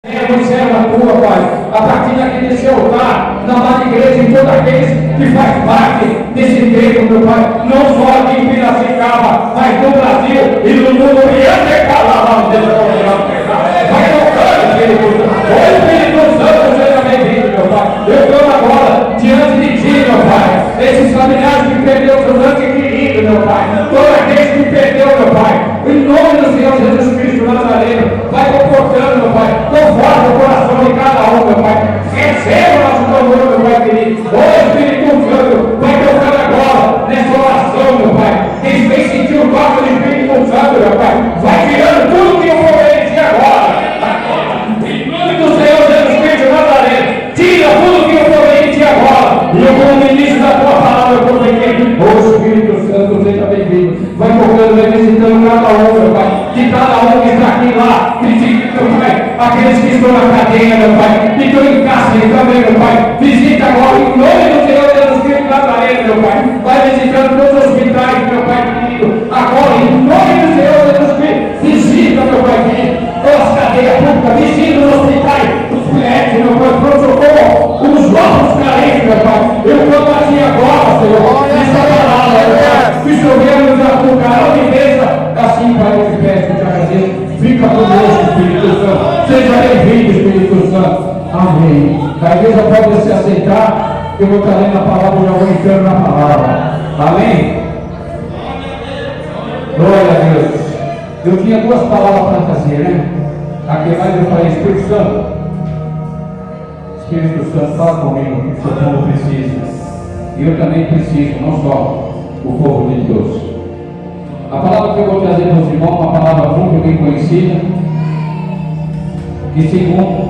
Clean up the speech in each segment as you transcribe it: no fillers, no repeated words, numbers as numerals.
serva tua, Pai, a partir daqui desse altar, na amada igreja, e todos aqueles que faz parte desse tempo, meu Pai, não só aqui em Piracicaba, mas no Brasil e no mundo, e até lá, vai tocando, Espírito Santo. Ô Espírito Santo, seja bem-vindo, meu Pai. Eu estou agora diante de ti, meu Pai, esses familiares que perderam seus antes queridos, meu Pai, todos aqueles que perdeu, meu Pai, em nome do Senhor Jesus Cristo Nazareno, vai comportando, meu Pai, conforme o coração de cada um, meu Pai. Receba nosso louvor, meu Pai querido. Ô Espírito Santo, vai tocando agora nessa oração, meu Pai. Quem vem sentir o toque do Espírito Santo, meu Pai, vai tirando tudo que eu vou ver de agora. Em nome do Senhor Jesus Cristo Nazareno, tira tudo que eu vou ver de agora. E eu, como ministro da tua palavra, eu profetizo. Ô Espírito Santo, seja bem-vindo. Vai tocando, vai visitando cada um, meu Pai. De cada um que está aqui lá, visita, meu Pai, aqueles que estão na cadeia, meu Pai, que estão em cárcere também, meu Pai, visita agora, em nome do Senhor Jesus Cristo Nazareno, meu Pai, vai visitando todos os hospitais, meu Pai querido, agora, em nome do Senhor Jesus Cristo, visita, meu Pai querido, todas as cadeias públicas, visita os hospitais, os médicos, meu Pai, pronto-socorro, os órgãos carentes, meu Pai, eu clamo a Ti agora, Senhor, nessa palavra, meu Pai, que o Senhor venha nos apontar, onde pensa, assim, Pai, eu te peço, te agradeço. Fica conosco, Espírito Santo. Seja bem-vindo, Espírito Santo. Amém. A igreja pode se aceitar, que eu vou estar lendo a palavra e já vou entrando na palavra. Amém? Glória a Deus. Eu tinha duas palavras para trazer, né? Aqui mais eu falei, Espírito Santo. Espírito Santo, fala comigo, que o seu povo precisa. E eu também preciso, não só o povo de Deus. A palavra que eu vou trazer para os irmãos, uma palavra muito bem conhecida, que se encontra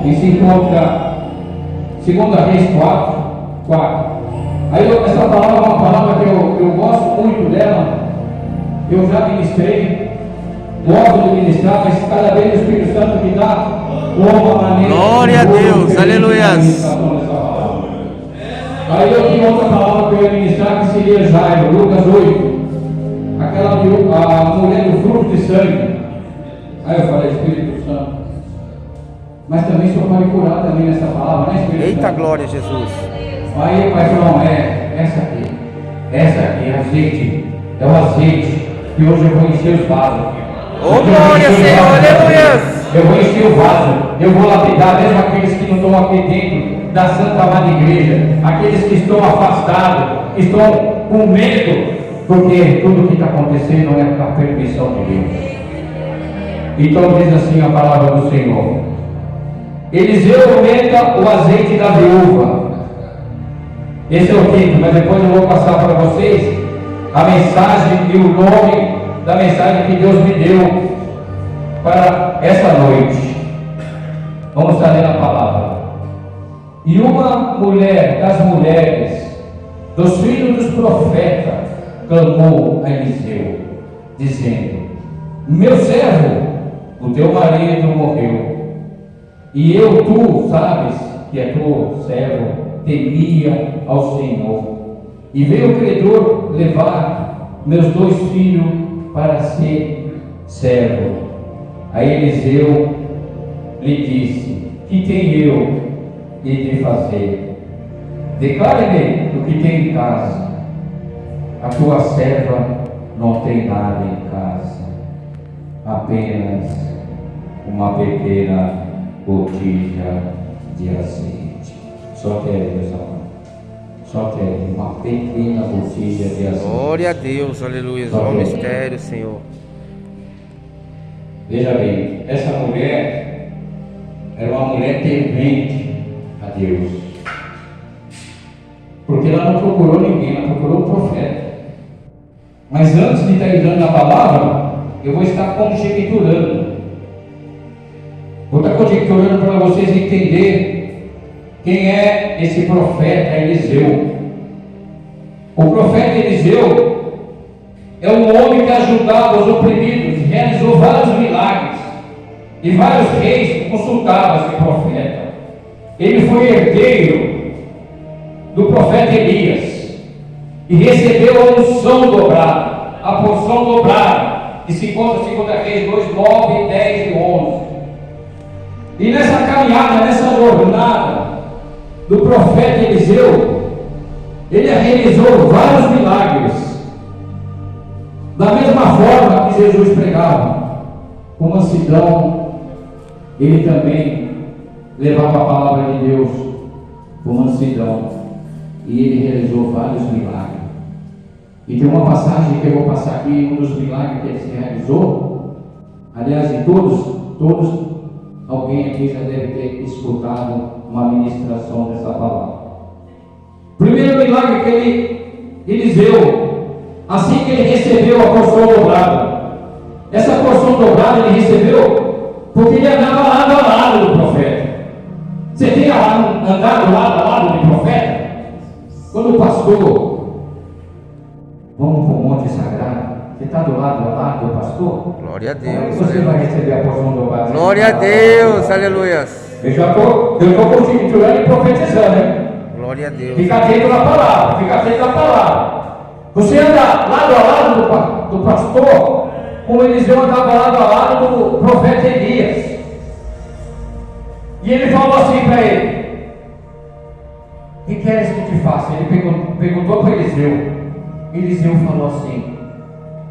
em 2 Reis 4. Aí essa palavra é uma palavra que eu gosto muito dela, eu já ministrei, gosto de ministrar, mas cada vez o Espírito Santo me dá uma maneira. Glória a Deus, aleluia. Aí eu tinha outra palavra que eu ia ministrar, que seria Jairo, Lucas 8. Aquela a mulher do fruto de sangue. Aí eu falei, Espírito Santo. Mas também o Senhor pode curar também nessa palavra, né, Espírito Eita Santo? glória, Jesus. Aí, pai, não, essa aqui. Essa aqui, azeite. É o azeite que hoje eu vou encher os vasos. Ô glória, Senhor, aleluia. Eu vou encher o vaso. Eu vou lapidar mesmo aqueles que não estão aqui dentro da Santa Amada Igreja. Aqueles que estão afastados, que estão com medo. Porque tudo que está acontecendo é a permissão de Deus. Então diz assim a palavra do Senhor. Eliseu aumenta o azeite da viúva. Esse é o quinto, mas depois eu vou passar para vocês a mensagem e o nome da mensagem que Deus me deu para essa noite. Vamos estar lendo a palavra. E uma mulher das mulheres, dos filhos dos profetas, clamou a Eliseu, dizendo: meu servo, o teu marido morreu, e tu sabes que é teu servo temia ao Senhor, e veio o credor levar meus 2 filhos para ser servo. Aí Eliseu lhe disse: que tenho eu de fazer? Declare-me o que tem em casa. A tua serva não tem nada em casa, apenas uma pequena botija de azeite. Só quero, meus amados, só quero uma pequena botija de azeite. Glória a Deus, aleluia. Ó mistério, Senhor. Veja bem, essa mulher era uma mulher temente a Deus, porque ela não procurou ninguém, ela procurou o profeta. Mas antes de estar entrando na palavra, eu vou estar conjecturando. Vou estar conjecturando para vocês entenderem quem é esse profeta Eliseu. O profeta Eliseu é um homem que ajudava os oprimidos, realizou vários milagres, e vários reis consultavam esse profeta. Ele foi herdeiro do profeta Elias e recebeu a unção dobrada, a porção dobrada, que se encontra em 2 Reis 2, 9, 10 e 11. E nessa caminhada, nessa jornada do profeta Eliseu, ele realizou vários milagres. Da mesma forma que Jesus pregava, com mansidão, ele também levava a palavra de Deus com mansidão. E ele realizou vários milagres. E tem uma passagem que eu vou passar aqui, um dos milagres que ele se realizou. Aliás, de todos, alguém aqui já deve ter escutado uma ministração dessa palavra. Primeiro milagre que Eliseu, assim que ele recebeu a porção dobrada, essa porção dobrada ele recebeu porque ele andava lado a lado do profeta. Você tem andado lado a lado do profeta? Quando o pastor, vamos para o Monte Sagrado, você está do lado a lado do pastor? Glória a Como é Deus. que você vai receber a porção dobrada? Glória a Deus, aleluia. Eu estou constituindo e profetizando, né? Glória a Deus. Fica atento na palavra, fica atento na palavra. Você anda lado a lado do pastor, como Eliseu andava lado a lado do profeta Elias. E ele falou assim para ele: o que queres que te faça? Ele perguntou para Eliseu. Eliseu falou assim: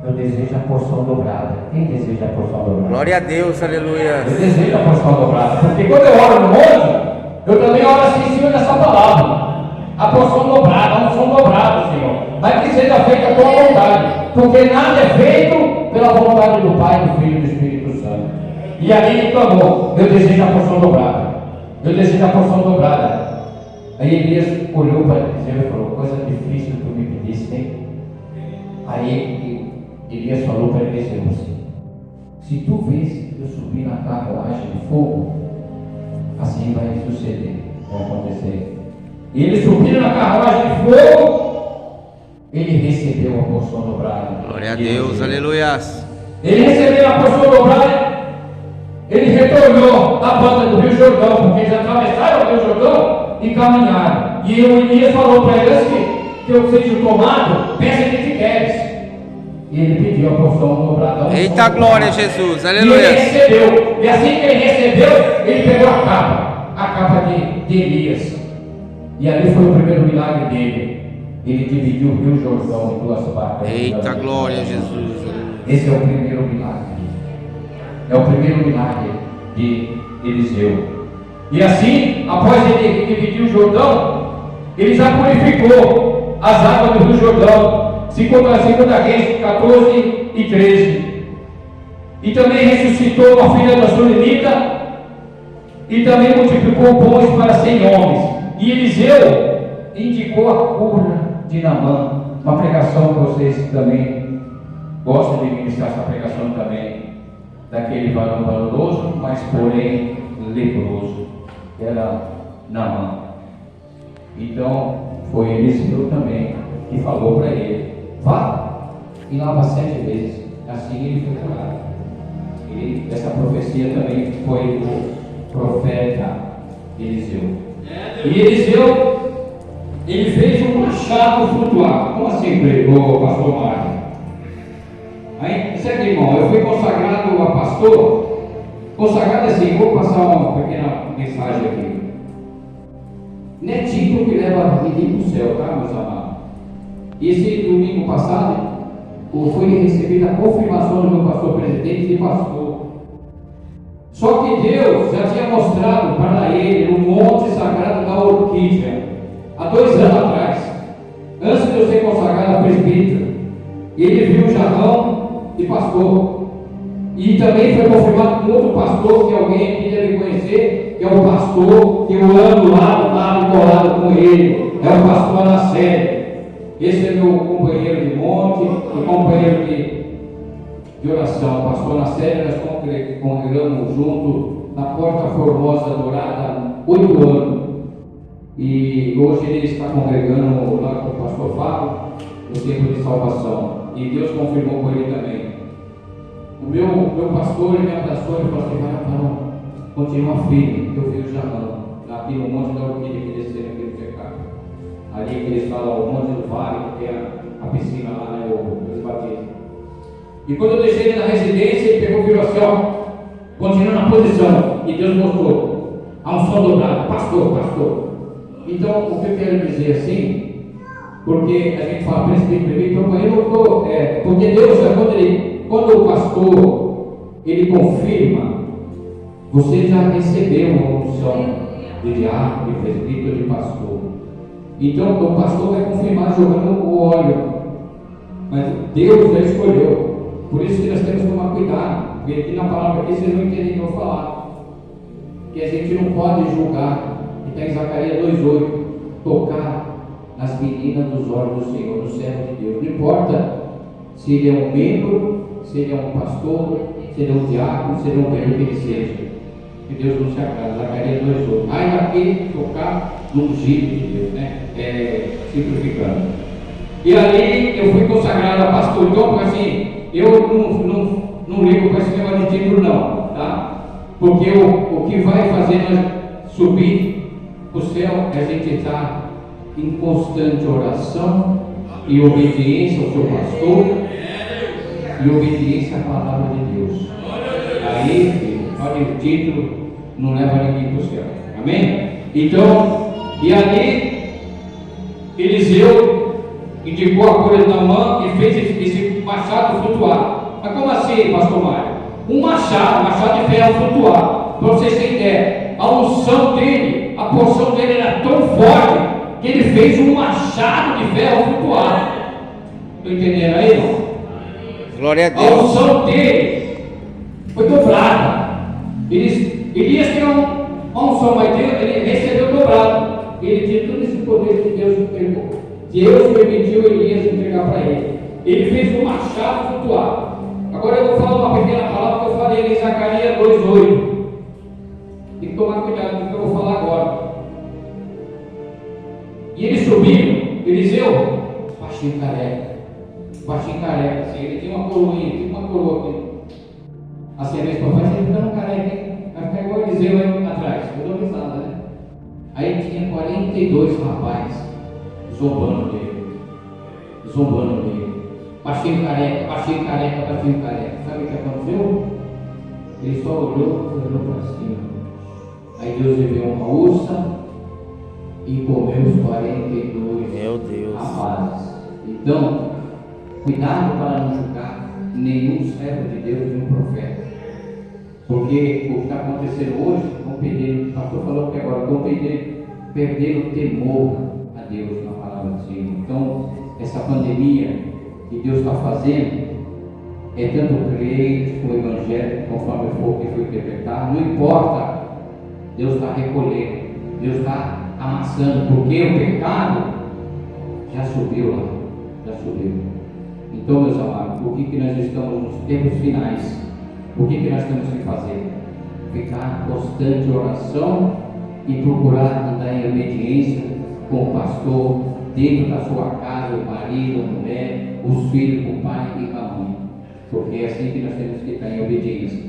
eu desejo a porção dobrada. Quem deseja a porção dobrada? Glória a Deus, aleluia. Eu desejo a porção dobrada. Porque quando eu oro no monte, eu também oro assim em cima dessa palavra. A porção dobrada, a unção dobrada, Senhor. Mas que seja feita a tua vontade. Porque nada é feito pela vontade do Pai, do Filho e do Espírito Santo. E ali ele clamou: eu desejo a porção dobrada. Eu desejo a porção dobrada. Aí Elias olhou para Eliseu e falou: coisa difícil que tu me pediste, hein? Aí Elias falou para Eliseu assim: se tu vês eu subir na carruagem de fogo, assim vai suceder, vai acontecer. E ele subiu na carruagem de fogo, ele recebeu a porção dobrada. Glória a Deus, aleluia. Ele recebeu a porção dobrada. Ele retornou à banda do Rio Jordão, porque eles atravessaram o Rio Jordão e caminharam. E o Elias falou para eles que eu seja tomado, peça o que te queres. E ele pediu a porção dobrada. Eita glória a Jesus, E aleluia. ele recebeu. E assim que ele recebeu, ele pegou a capa de Elias. E ali foi o primeiro milagre dele. Ele dividiu o Rio Jordão em duas partes. Eita glória a Jesus. Esse é o primeiro milagre. É o primeiro milagre de Eliseu. E assim, após ele dividir o Jordão, ele já purificou as águas do Rio Jordão. 2 Reis 14 e 13. E também ressuscitou a filha da Sulemita. E também multiplicou pães para 100 homens. E Eliseu indicou a cura de Naamã. Uma pregação que vocês também gostam de ministrar, essa pregação também, daquele varão valoroso, mas porém leproso, que era Naamã. Então foi Eliseu também que falou para ele: vá e lava 7 vezes. Assim ele foi curado. E essa profecia também foi do profeta Eliseu. E Eliseu, ele fez um machado flutuar. Como assim, pregou, pastor Mário? Aí, segue, irmão, eu fui consagrado a pastor. Consagrado assim, vou passar uma pequena mensagem aqui. Não é título que leva ninguém para o céu, tá, meus amados? E esse domingo passado, foi recebida a confirmação do meu pastor presidente de pastor. Só que Deus já tinha mostrado para ele o monte sagrado da Orquídea, há 2 anos atrás, antes de eu ser consagrado a presbítero. Ele viu o jarrão de pastor. E também foi confirmado com outro pastor, que alguém aqui deve conhecer, que é o pastor que eu ando lado colado com ele. É o pastor Anassélio. Esse é meu companheiro de monte e companheiro de oração. O pastor Anassélio, nós congregamos junto na Porta Formosa Dourada há 8 anos. E hoje ele está congregando lá com o pastor Fábio, no Templo de Salvação. E Deus confirmou com ele também. O meu pastor me abraçou e falou assim: varão, continua firme, eu vi o jarrão, aqui no Monte da Orquídea que desceram aqui no pecado. Ali que eles falam o Monte do Vale, que é a piscina lá, né, os batismos. E quando eu deixei ele na residência, ele pegou e virou assim: ó, continua na posição. e Deus mostrou a unção dobrada, pastor. Então, o que eu quero dizer assim, porque a gente fala presbítero, porque Deus, quando o pastor, ele confirma, você já recebeu uma unção de diácono, de presbítero, de pastor. Então, o pastor vai confirmar jogando o óleo, mas Deus já escolheu. Por isso que nós temos que tomar cuidado, porque aqui na palavra aqui vocês não entendem o que eu vou falar, que a gente não pode julgar, que está em Zacarias 2,8, tocar nas meninas dos olhos do Senhor, do servo de Deus. Não importa se ele é um membro, se ele é um pastor, se ele é um diácono, se ele é um membro que ele seja, que Deus não se agrada. Zacarias 2,8. Ai daquele tocar no ungido de Deus, né? Simplificando. E ali eu fui consagrado a pastor. Então, assim, eu não ligo para esse negócio de título, não, tá? Porque o que vai fazer nós subir o céu é a gente estar em constante oração e obediência ao seu pastor e obediência à palavra de Deus. Aí, olha, o título não leva ninguém para o céu. Amém? Então, e ali Eliseu indicou a cura de Naamã e fez esse machado flutuar. Mas como assim, pastor Mário? Um machado de ferro flutuar. Para vocês terem ideia, a unção dele, a porção dele era tão forte que ele fez um machado de ferro flutuar. Estão entendendo aí, não? Glória a A Deus. unção dele foi dobrada. Elias tinha uma unção, mas ele recebeu dobrado. Ele tinha todo esse poder que Deus entregou. Deus permitiu Elias entregar para ele. Ele fez um machado flutuar. Agora eu vou falar uma pequena palavra que eu falei em Zacarias 2,8. Tem que tomar cuidado com o que eu vou falar agora. E ele subiu, Eliseu, baixinho careca, assim, ele tinha uma coroa aqui. Assim, a minha esposa vai sempre dando careca, hein? Vai ficar igual Eliseu aí atrás. Eu dou risada, né? Aí tinha 42 rapazes zombando dele. Baixinho careca. Sabe o que aconteceu? Ele só olhou para cima. Aí Deus enviou uma ursa e comeu os 42 Meu Deus. rapazes. Então, cuidado para não julgar nenhum servo de Deus e um profeta. Porque o que está acontecendo hoje, o pastor falou que agora vão perder o temor a Deus na palavra do Senhor. Então, essa pandemia que Deus está fazendo é tanto o crente como o evangélico, conforme for que foi interpretado, não importa, Deus está recolhendo, Deus está amassando, porque o pecado já subiu lá, Então, meus amados, o que nós estamos nos tempos finais? O que nós temos que fazer? Ficar em constante oração e procurar andar em obediência com o pastor, dentro da sua casa, o marido, a mulher, os filhos, com o pai e com a mãe. Porque é assim que nós temos que estar em obediência.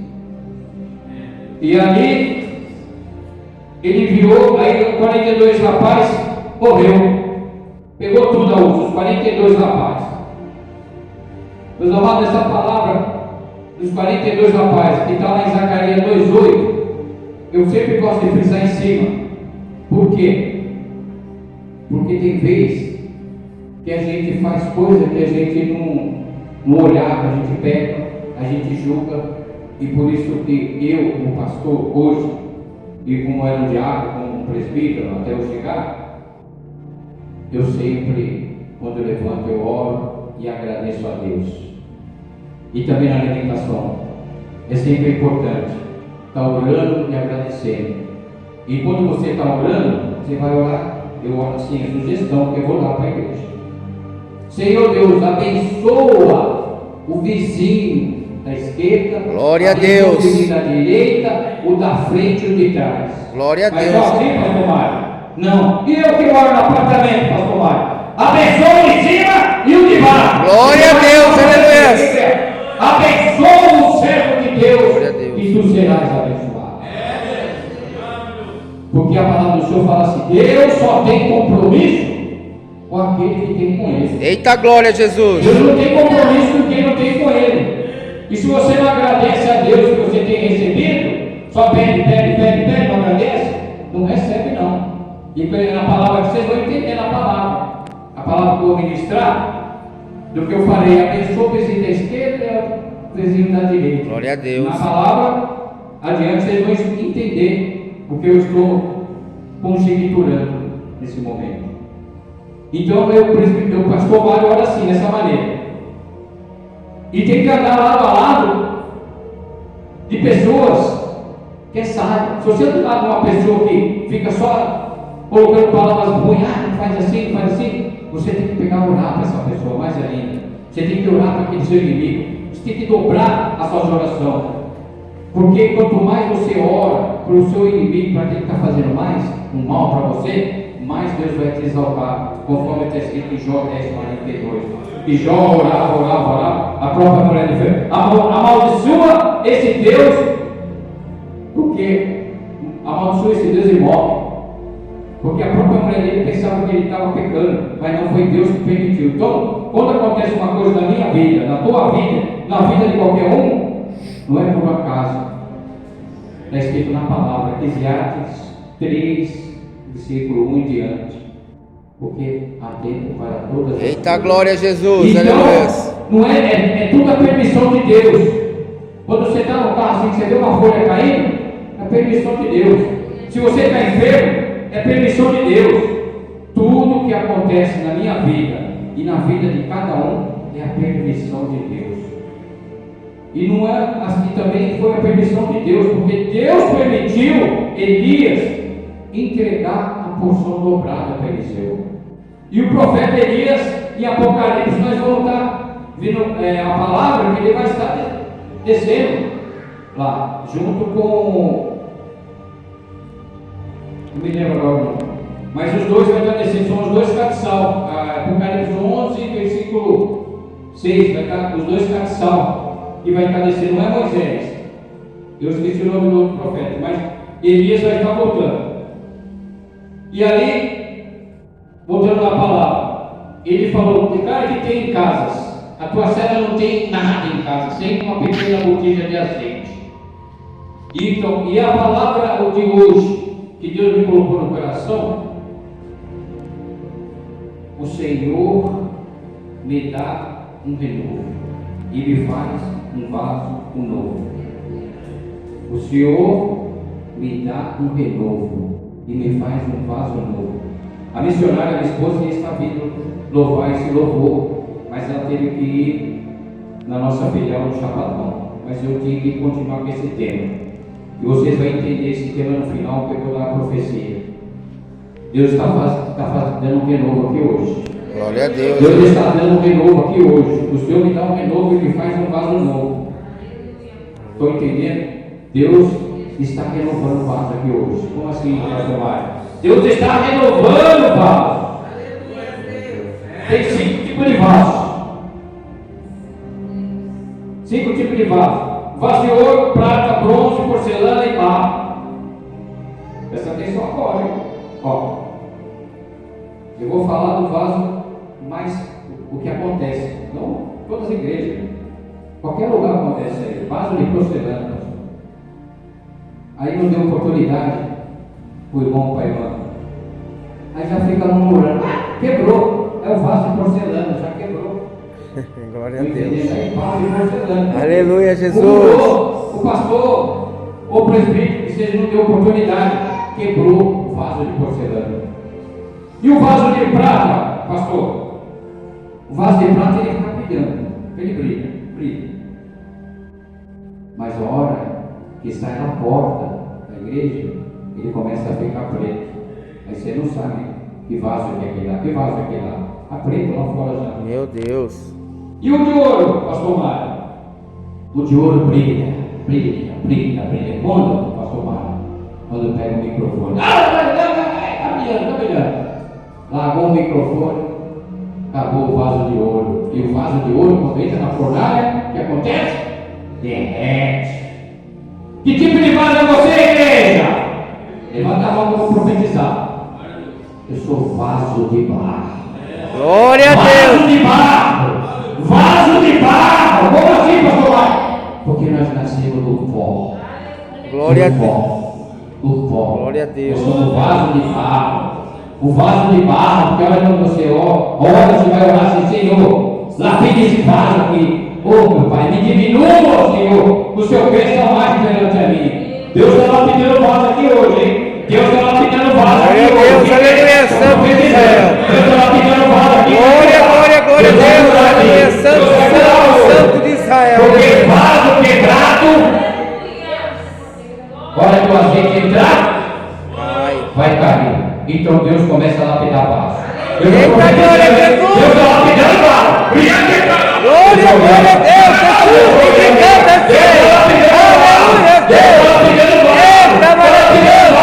E ali, ele virou, aí 42 rapazes, morreu. Pegou tudo a uso, os 42 rapazes. Meus amados, essa palavra dos 42 rapazes, que está lá em Zacarias 2,8, eu sempre gosto de frisar em cima. Por quê? Porque tem vezes que a gente faz coisa que a gente não olhar, a gente peca, a gente julga, e por isso que eu, como pastor hoje, e como era um diácono, como um presbítero, até eu chegar, eu sempre, quando eu levanto, eu oro e agradeço a Deus. E também na alimentação, é sempre importante estar orando e agradecendo. E quando você está orando, você vai orar. Eu oro assim, a sugestão, que eu vou lá para a igreja. Senhor Deus, abençoa o vizinho da esquerda, Glória a Deus. O vizinho da direita, o da frente e o de trás. Glória a Mas Deus. só assim, pastor Mário? Não. E eu que moro no apartamento, pastor Mário? Abençoa o de cima e o de baixo. Glória a Deus, aleluia. Abençoa o servo de Deus, Glória a Deus. e tu serás abençoado. Porque a palavra do Senhor fala assim: Deus só tem compromisso com aquele que tem com Ele. Eita glória, Jesus. Deus não tem compromisso com quem não tem com Ele. E se você não agradece a Deus que você tem recebido, Só pede, não agradece? Não recebe não. E na palavra que vocês vão entender na palavra. A palavra que eu vou ministrar, do que eu falei, abençoa o vizinho da esquerda e o vizinho da direita. Glória a Deus. Na palavra, adiante vocês vão entender o que eu estou conjecturando nesse momento. Então, o pastor Mário ora assim, dessa maneira. E tem que andar lado a lado de pessoas que é sábio. Se você andar com uma pessoa que fica só colocando palavras ruins, não faz assim, você tem que pegar e orar para essa pessoa mais ainda. Você tem que orar para aquele seu inimigo. Você tem que dobrar as suas orações. Porque quanto mais você ora para o seu inimigo, para quem está fazendo mais um mal para você, mais Deus vai te exaltar, conforme está escrito em Jó 10:42. E Jó orava, a própria mulher de fé amaldiçoa esse Deus, porque amaldiçoa esse Deus e morre. Porque a própria mulher dele pensava que ele estava pecando, mas não foi Deus que permitiu. Então, quando acontece uma coisa na minha vida, na tua vida, na vida de qualquer um, não é por acaso. Está escrito na palavra, Eclesiastes 3, versículo 1 em diante. Porque há tempo para todas as Eita, coisas. glória a Jesus. Então, Aleluia. não é tudo a permissão de Deus. Quando você está no carro assim, que você vê uma folha caindo, é permissão de Deus. Se você está enfermo, é permissão de Deus. Tudo que acontece na minha vida e na vida de cada um é a permissão de Deus. E não é assim, também foi a permissão de Deus, porque Deus permitiu Elias entregar a porção dobrada para Eliseu. E o profeta Elias, em Apocalipse, nós vamos estar vendo a palavra que ele vai estar descendo lá, junto com. Não me lembro agora não. Mas os dois vão estar descendo, são os dois castiçal. Apocalipse 11, versículo 6, vai estar os dois castiçal, que vai estar descendo, não é Moisés. Eu esqueci o nome do outro profeta, mas Elias vai estar voltando. E ali, voltando na palavra, ele falou: cara que tem em casas, a tua cela não tem nada em casa, sem uma pequena botija de azeite. Então, e a palavra de hoje, que Deus me colocou no coração, o Senhor me dá um renovo e me faz um vaso novo. O Senhor me dá um renovo e me faz um vaso novo. A missionária, minha esposa, está vindo louvar esse louvor, mas ela teve que ir na nossa filial no Chapadão. Mas eu tinha que continuar com esse tema. E vocês vão entender esse tema no final, porque eu vou dar a profecia. Deus está dando um renovo aqui hoje. Glória a Deus. Deus está dando um renovo aqui hoje. O Senhor me dá um renovo e me faz um vaso novo. Estão entendendo? Deus está renovando o vaso aqui hoje. Como assim, pastor Mário? Deus está renovando o vaso. Tem 5 tipos de vaso. 5 tipos de vaso. Vaso de ouro, prata, bronze, porcelana e barro. Presta atenção agora, hein? Ó, eu vou falar do vaso, mas o que acontece, não todas as igrejas, qualquer lugar acontece aí, vaso de porcelana. Aí não deu oportunidade para o irmão, para a irmã. Aí já fica murmurando: quebrou, é o vaso de porcelana, já quebrou. Glória a Deus. Aí, vaso de porcelana. Aleluia, Jesus. O pastor, o presbítero, que seja, não deu oportunidade, quebrou o vaso de porcelana. E o vaso de prata, pastor? O vaso de prata ele fica brilhando, ele brilha. Mas a hora que sai na porta da igreja, ele começa a ficar preto. Aí você não sabe que vaso é aquele lá, que vaso é aquele lá. Está preto lá fora já. Meu Deus. E o de ouro, pastor Mário? O de ouro brilha. Quando, pastor Mário? Quando pega o microfone. Está brilhando. Largou o microfone, acabou o vaso de ouro. E o vaso de ouro, quando entra na fornalha, o que acontece? Derrete. Que tipo de vaso é você, igreja? Levanta a mão que eu vou profetizar. Eu sou vaso de barro. Glória a Vaso Deus. de barro. Vaso de barro. Como assim, pastor? Porque nós nascemos do pó. Glória a do Deus. pó. Do pó. Glória a Deus. Nós somos vaso de barro. O vaso de barro, porque olha quando você ora, você vai orar assim, Senhor, lapide esse vaso aqui. Oh, meu Pai, me diminua, Senhor, o seu cresça mais perante a mim. Deus está lapidando o vaso aqui hoje, hein? Deus está lapidando o vaso aqui Glória a hoje. Deus, aleluia, Santo de Israel. Deus está lapidando o vaso aqui. Glória, glória, glória a Deus, aleluia, Santo, Santo, Santo de Israel. Porque vaso quebrado, olha que o azeite entrar, vai cair. Então Deus começa a lapidar vaso. Eita, glória a Jesus! Deus está lapidando vaso. Glória, glória a Deus, Jesus, glorificando a Deus. Aleluia, Deus. Eita, maravilhoso.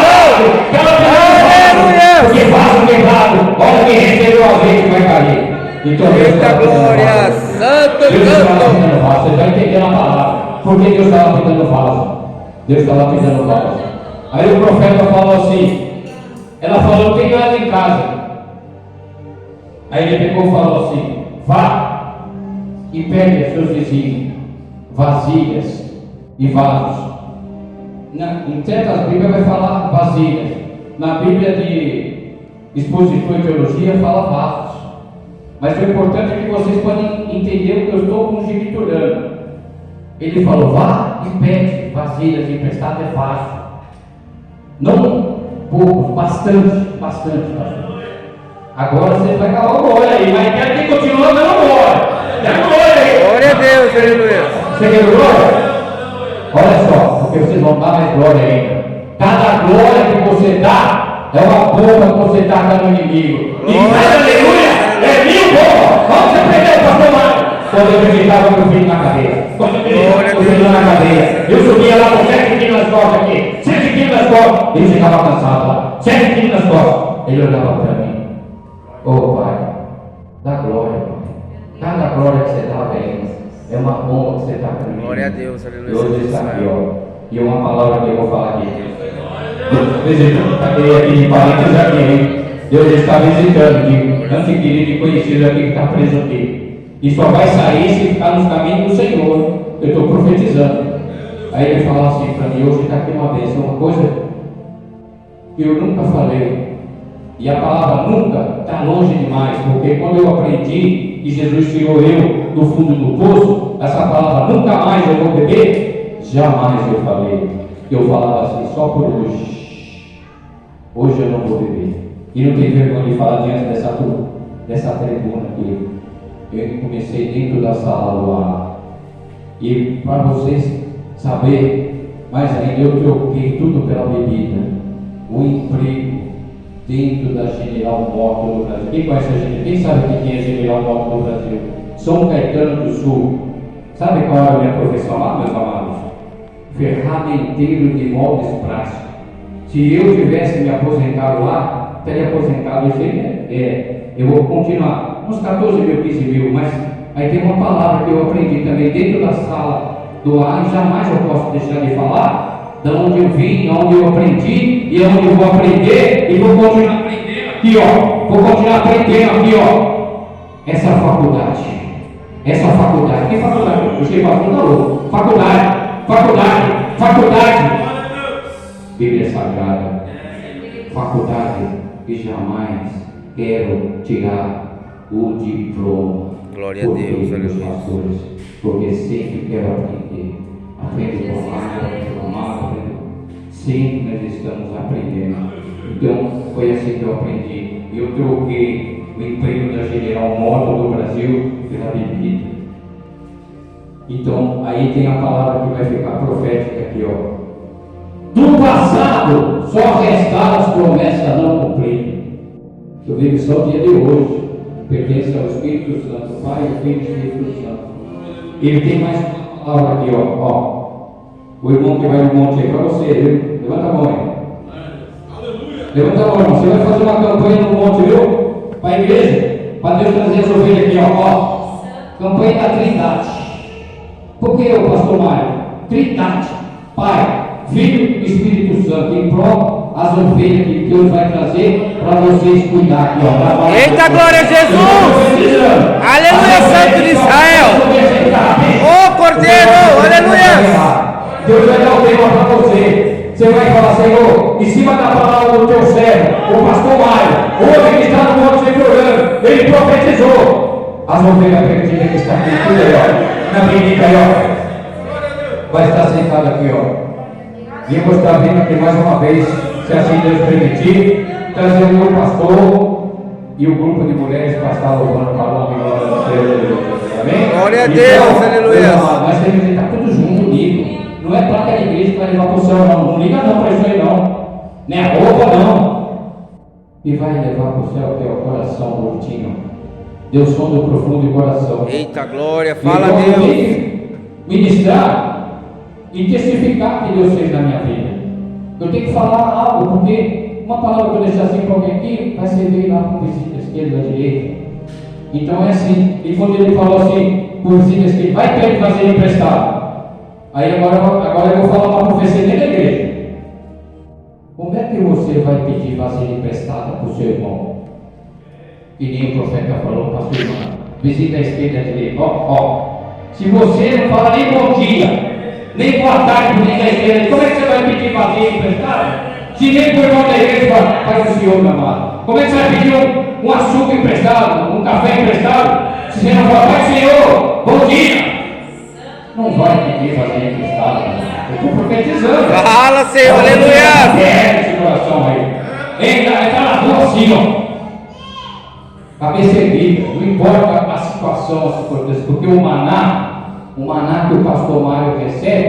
Aleluia. Porque vaso quebrado, olha quem recebeu o azeite vai cair. Então Deus Eita, está lapidando glória, vaso. Santo, Deus está Santo. lapidando vaso. Você está entendendo a palavra? Porque Deus está lapidando vaso. Deus está lapidando vaso. Aí o profeta falou assim. Ela falou, tem ela em casa. Aí ele pegou e falou assim, vá e pegue aos seus vizinhos vasilhas e vasos. Em certas Bíblias vai falar vasilhas. Na Bíblia de Exposição e Teologia fala vasos. Mas o importante é que vocês podem entender o que eu estou conjecturando. Ele falou, vá e pegue vasilhas emprestadas é vaso. Não poucos, bastante, pastor. Agora você vai calar o glória aí, mas quero que continue dando glória. Dá glória aí. Glória a Deus, aleluia. Você quer glória? Olha só, porque vocês vão dar mais glória ainda. Cada glória que você dá é uma bomba que você taca no inimigo. E cada aleluia é 1000 bombas. Vamos aprender, pastor Mário. Quando eu acreditava meu filho na cadeia. Quando eu acreditava meu filho na cadeia. Eu subia lá com 7 quilos nas costas aqui. 7 quilos nas costas. Ele chegava cansado lá. 7 quilos nas costas. Ele olhava para mim. Oh Pai, dá glória, Pai. Cada glória que você dá, velho, é uma bomba que você está para mim. Glória a Deus, aleluia. E hoje está aqui, ó. E uma palavra que eu vou falar aqui. Visitando cadeia aqui de parentes aqui, hein? Deus está visitando de antequerido e conhecido aqui que está preso aqui. E só vai sair se ficar nos caminhos do Senhor. Eu estou profetizando. Aí ele fala assim para mim, hoje está aqui uma vez, uma coisa que eu nunca falei. E a palavra nunca está longe demais, porque quando eu aprendi que Jesus tirou eu do fundo do poço, essa palavra nunca mais eu vou beber, jamais eu falei. Eu falava assim, só por hoje. Hoje eu não vou beber. E não tem vergonha de falar diante dessa tribuna aqui. Eu comecei dentro da sala do ar. E para vocês saberem, mas ainda eu troquei tudo pela bebida. O emprego dentro da General Motors do Brasil. Quem conhece a General? Quem sabe o que é a General Motors do Brasil? São Caetano do Sul. Sabe qual era a minha profissão lá, meus amados? Ferramenteiro de moldes plásticos. Se eu tivesse me aposentado lá, teria aposentado isso aí, eu vou continuar. Uns 14 mil, 15 mil, mas aí tem uma palavra que eu aprendi também dentro da sala do ar e jamais eu posso deixar de falar. Da onde eu vim, onde eu aprendi e onde eu vou aprender e vou continuar aprendendo aqui, ó. Vou continuar aprendendo aqui, ó. Essa faculdade. Que faculdade? Eu sei pastor, tá louco. Faculdade. Bíblia Sagrada. Faculdade que jamais quero tirar o diploma. Glória a Deus, aleluia. Pastores, porque sempre quero aprender. Aprendo com amado, sempre nós estamos aprendendo. Então, foi assim que eu aprendi. Eu troquei o emprego da General Motors do Brasil pela bebida. Então, aí tem a palavra que vai ficar profética aqui, ó. Do passado, só restaram as promessas não cumpridas. Eu vivo só o dia de hoje. Pertence ao Espírito Santo, Pai, Filho e Espírito Santo. Ele tem mais uma palavra aqui, ó. O irmão que vai no monte aí para você, viu? Levanta a mão aí. Levanta a mão, irmão. Você vai fazer uma campanha no monte, viu? Para a igreja, para Deus trazer as ovelhas aqui, ó. Campanha da Trindade. Por que eu, pastor Mário? Trindade, Pai, Filho e Espírito Santo, em prol as ovelhas que Deus vai trazer para vocês cuidar aqui, ó. Eita, glória a Jesus! Aleluia, Santo de Israel! Ô Cordeiro, aleluia! Deus vai dar o tema para você. Você vai falar, Senhor, em cima da palavra do teu servo, o pastor Mário, hoje que está no Monte de Orlando, ele profetizou. As ovelhas perdidas que está aqui, tudo aí, ó, na menina aí, ó, vai estar sentado aqui, ó. E eu vou estar vindo aqui mais uma vez, se assim Deus permitir, trazer o meu pastor e o grupo de mulheres para estar louvando para o nome de Deus. Amém? Glória a Deus, aleluia. Nós temos que estar todos juntos, unidos. Não é para aquela igreja que vai levar para o céu, não. Não liga não para isso aí, não. Nem a roupa, não. E vai levar para o céu que é o coração curtinho. Deus sonda o profundo do coração. Eita glória, fala então, Deus. Eu tenho que ministrar e testificar que Deus fez na minha vida. Eu tenho que falar algo, porque uma palavra que eu deixar assim para alguém aqui vai servir lá para o vizinho da esquerda e da direita. Então é assim. E quando ele falou assim, para o vizinho da esquerda, vai pedir fazer emprestado. Aí agora eu vou falar uma profecia dentro da igreja. Como é que você vai pedir vasilha emprestada para o seu irmão? Que nem o profeta falou para a sua irmã. Visita a esquerda e a direita. Ó. Se você não fala nem bom dia, nem boa tarde, nem da igreja, como é que você vai pedir vasilha emprestada? Se nem para o irmão da igreja fala, Pai do Senhor, meu amado. Como é que você vai pedir um açúcar emprestado, um café emprestado? Se você não fala, Pai do Senhor, bom dia. Não vai pedir vasilha emprestada. Eu estou profetizando. Fala, Senhor, aleluia. Esse coração aí. Está na rua assim, ó. Cabeça erguida. Não importa a situação, porque o maná que o pastor Mário recebe,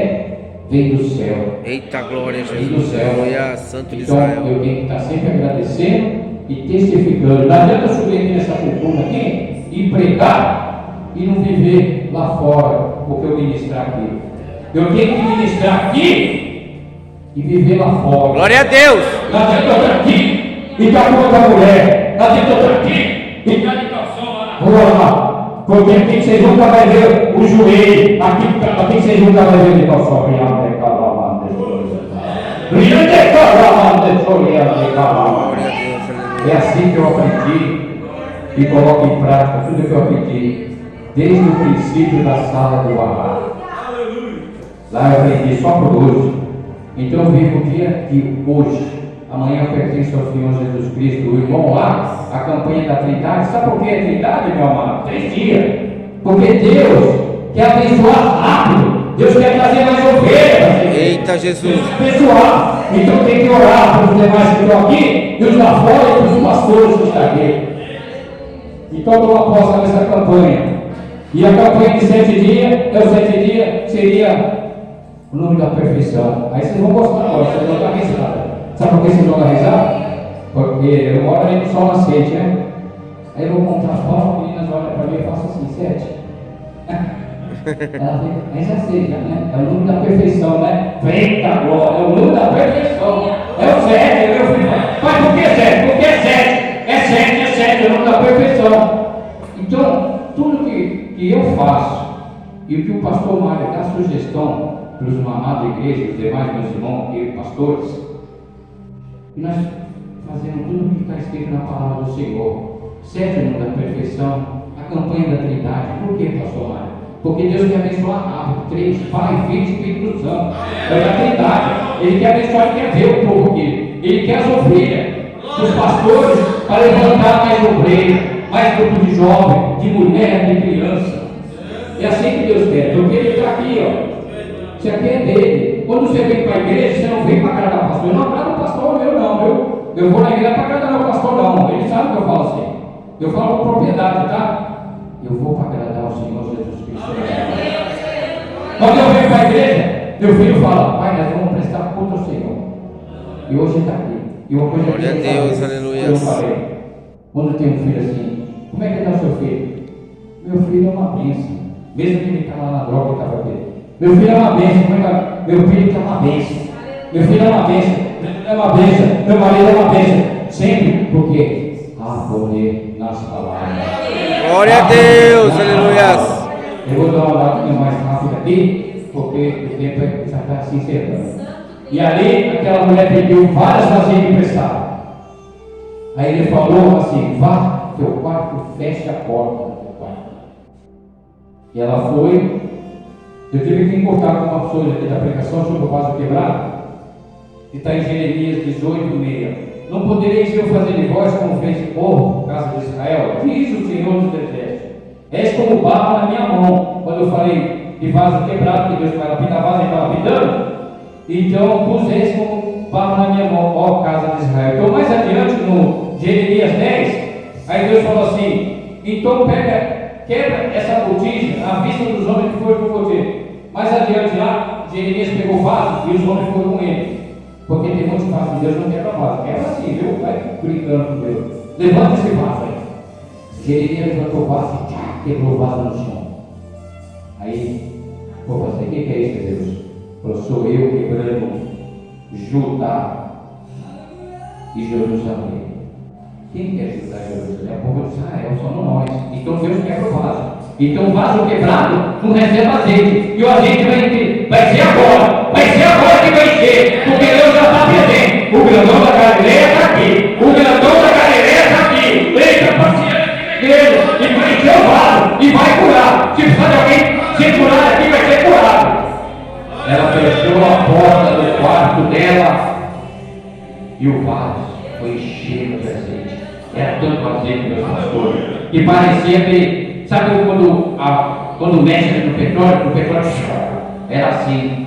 vem do céu. Eita glória, Vem do Jesus. céu. Aleluia, Santo de Então Israel. eu tenho que estar sempre agradecendo e testificando. Não adianta eu subir aqui nessa cultura aqui e pregar e não viver lá fora, porque eu ministrar aqui. Eu tenho que ministrar aqui e viver lá fora. Glória a Deus. Não adianta eu estar aqui e estar com outra mulher. Não adianta eu estar aqui e estar de calção lá na rua lá. Porque aqui que vocês nunca vai ver o joelho. Aqui que vocês nunca vai ver de calção. Glória a Deus, aleluia. É assim que eu aprendi e coloco em prática tudo que eu aprendi desde o princípio da sala do barraco. Lá eu aprendi só por hoje. Então eu vivo o dia de hoje. Amanhã eu pertenço ao Senhor Jesus Cristo. O irmão lá, a campanha da Trindade. Sabe por que é Trindade, meu amado? 3 dias. Porque Deus quer abençoar rápido. Deus quer trazer mais ovelhas. Eita Jesus. Abençoar. Então tem que orar para os demais que estão aqui e os lá fora e para os pastores que estão aqui. Então eu aposto nessa campanha. E a campanha de 7 dias, os 7 dias seria o nome da perfeição. Aí vocês vão gostar agora, vocês vão dar risada. Sabe por que vocês vão dar risada? Porque eu moro ali no sol nascente, né? Aí eu vou contar as meninas olham para mim e faço assim, 7. Ela fica, aí já sei, né? É o número da perfeição, né? Eita glória, é o número da perfeição. É o 7, meu filho. Mas por que 7? Porque é 7. É 7, é o número da perfeição. Então, tudo que eu faço e o que o pastor Mário dá sugestão para os amados da igreja, os demais meus irmãos e pastores, e nós fazemos tudo o que está escrito na palavra do Senhor. 7 é o número da perfeição, a campanha da Trindade. Por que, pastor Mário? Porque Deus quer abençoar rápido. 3, Pai, Filho e Espírito Santo. É a Trindade. Ele quer abençoar, ele quer ver o povo aqui. Ele quer as ovelhas, os pastores, para levantar mais obreiros, mais grupo de jovens, de mulher, de criança. É assim que Deus quer. Porque Ele está aqui, ó. Isso aqui é dele. Quando você vem para a igreja, você não vem para agradar o pastor. Eu não agrado o pastor meu, não, viu? Eu vou na igreja para agradar o pastor, não. Ele sabe que eu falo assim. Eu falo com propriedade, tá? Eu vou para agradar o Senhor Jesus Cristo. Quando eu venho para a igreja, meu filho fala, Pai, nós vamos prestar conta ao Senhor. E hoje está aqui. E uma coisa Glória a Deus, aleluia. Eu falei, quando tem um filho assim, como é que está o seu filho? Meu filho é uma bênção. Mesmo que ele está lá na droga, ele estava aqui. Meu filho é uma bênção. Meu filho é uma bênção. Meu filho é uma bênção. É uma bênção. Meu marido é uma bênção. Sempre porque há poder nas palavras. Glória a Deus, aleluia. Eu vou dar uma olhada mais rápida aqui, porque o tempo já está se encerrando. E ali, aquela mulher pediu várias vasilhas emprestadas. Aí ele falou assim: vá no teu quarto, feche a porta do teu quarto. E ela foi Eu tive que encurtar algumas coisas aqui da pregação sobre o vaso quebrado, que está em Jeremias 18:6. Não podereis eu fazer de vós como fez o povo, casa de Israel? Diz o Senhor dos Exércitos: és como barro na minha mão. Quando eu falei de vaso quebrado, que Deus vai lapidar vaso e está lapidando, então puseste como barro na minha mão, ó casa de Israel. Então, mais adiante, no Jeremias 10, aí Deus falou assim: então quebra essa botija à vista dos homens que foram com você. Mais adiante lá, Jeremias pegou o vaso e os homens foram com ele. Porque tem muitos vasos de Deus não quebra vaso. Quebra assim, viu? Vai brincando com Deus. Levanta esse vaso aí. Jeremias levantou o vaso e quebrou o vaso no chão. Aí, vou fazer, o que é isso, Deus? Falou: sou eu quebrando Judá e Jerusalém. Quem quer Judá e Jerusalém? É o povo de Israel, somos nós. Então Deus quebra o vaso. Então o vaso quebrado não recebe azeite. E o azeite vai ser agora. Vai ser agora que vai encher. Porque Deus já está presente. O grandão da Galileia está aqui. O grandão da Galileia está aqui. Eita, paciência aqui na igreja. E vai encher o vaso. E vai curar. Se precisar de alguém ser curado aqui, vai ser curado. Ela fechou a porta do quarto dela. E o vaso foi cheio de azeite. Era tanto azeite, meus pastores, que parecia que, sabe quando mexe no petróleo era assim,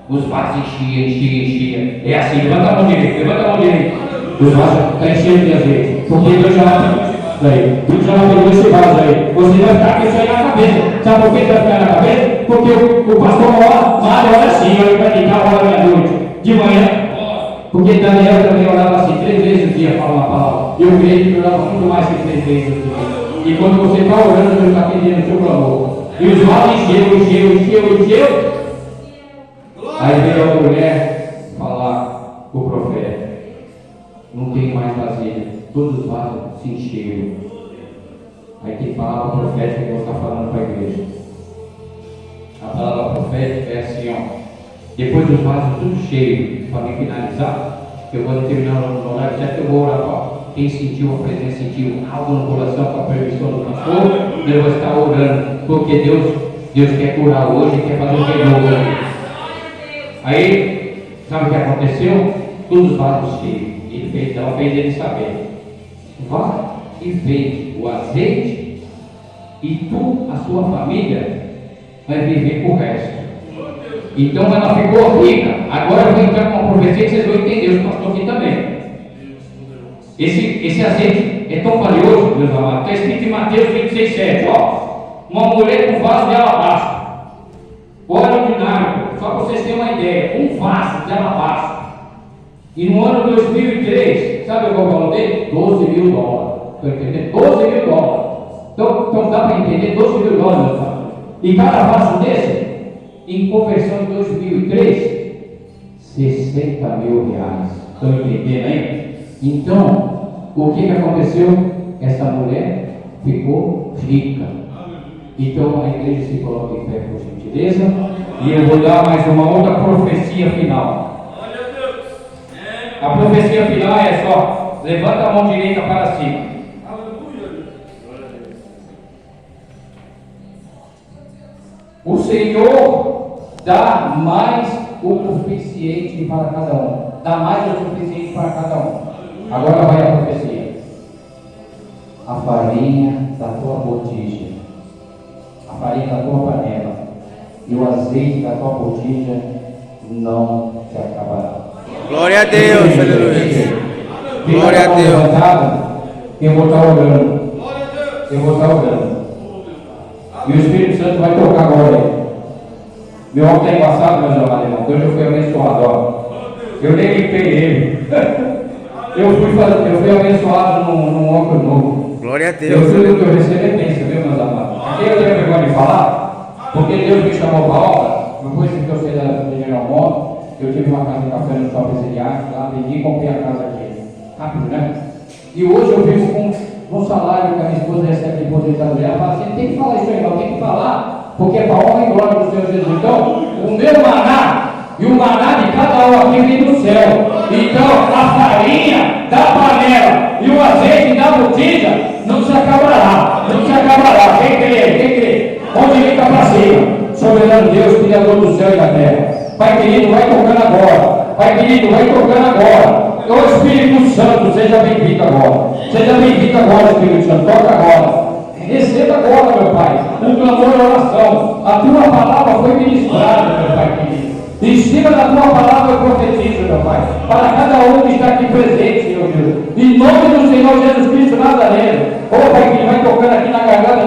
os vasos enchiam. É assim, levanta a mão direita. Os vasos estão enchendo de azeite, porque Deus já pegou esse vaso aí. Você vai ficar com isso aí na cabeça. Sabe por que você vai ficar na cabeça? Porque o pastor ora assim, ele vai deitar a hora meia-noite, de manhã. Porque Daniel também orava assim 3 vezes no dia, fala uma palavra. Eu creio que orava muito mais que 3 vezes no dia. E quando você está orando, Deus está atendendo o seu clamor. E os vasos encheu. Aí veio a mulher falar com o profeta: não tem mais vasilha, todos os vasos se encheram. Aí tem palavra profética que Deus está falando para a igreja. A palavra profética é assim, ó. Depois dos vasos tudo cheio, para me finalizar, eu vou terminar no horário certo, eu vou orar para quem sentiu a presença, sentiu algo no coração com a permissão do pastor, eu vou estar orando, porque Deus quer curar hoje, quer fazer um renovo hoje. Aí, sabe o que aconteceu? Todos os vasos cheios, ela fez ele saber: vá e vende o azeite e tu, a sua família, vai viver com o resto. Então ela ficou rica. Agora eu vou entrar com uma profecia que vocês vão entender, os pastores aqui também. Esse azeite é tão valioso, meus amados. Está escrito em Mateus 26:7. Uma mulher com vaso de alabastro. Óleo ordinário, só para vocês terem uma ideia, um vaso de alabastro. E no ano 2003, sabe qual é o valor dele? $12 mil. Estão entendendo? $12 mil. Então dá para entender $12 mil, meus amados. E cada vaso desse, em conversão de 2003, R$60 mil. Estão entendendo aí? Então, o que aconteceu? Essa mulher ficou rica. Então a igreja se coloca em pé, por gentileza. E eu vou dar mais uma outra profecia final. A profecia final é só: levanta a mão direita para cima. O Senhor dá mais o suficiente para cada um. Dá mais o suficiente para cada um. Agora vai a profecia. A farinha da tua botija, a farinha da tua panela e o azeite da tua botija não se acabará. Glória a Deus, aleluia. Glória a Deus. Eu vou estar orando. E o Espírito Santo vai tocar agora aí. Meu homem está embaçado, meus amados irmãos. Hoje eu fui abençoado, ó. Eu nem limpei ele. Eu fui abençoado num óculos novo. Glória a Deus. Tudo que eu recebo é bênção, viu, meus amados? Aqui eu tenho vergonha de falar, porque Deus me chamou para a obra. Depois que eu saí da General Motors, eu tive uma casa de café no Shopping Sediac, lá vendi e comprei a casa aqui. Rápido, né? E hoje eu vivo com um salário que a minha esposa recebe de aposentadoria. Ela fala assim: tem que falar isso aí, não, tem que falar, porque é para a honra e glória do Senhor Jesus. Então, o meu maná e o maná de cada um aqui vem do céu. Então, a farinha da panela e o azeite da botija não se acabará. Não se acabará. Quem crê? Onde fica para cima? Sobre soberano Deus, Criador do céu e da terra. Pai querido, vai tocando agora. Pai querido, vai tocando agora. Ô Espírito Santo, seja bem-vindo agora. Seja bem-vindo agora, Espírito Santo. Toca agora. Receba agora, meu Pai, um clamor e oração. A tua palavra foi ministrada, meu Pai querido. Em cima da tua palavra eu profetizo, meu Pai, para cada um que está aqui presente, Senhor Deus. Em nome do Senhor Jesus Cristo Nazareno. Ô Pai, que vai tocando aqui na garganta.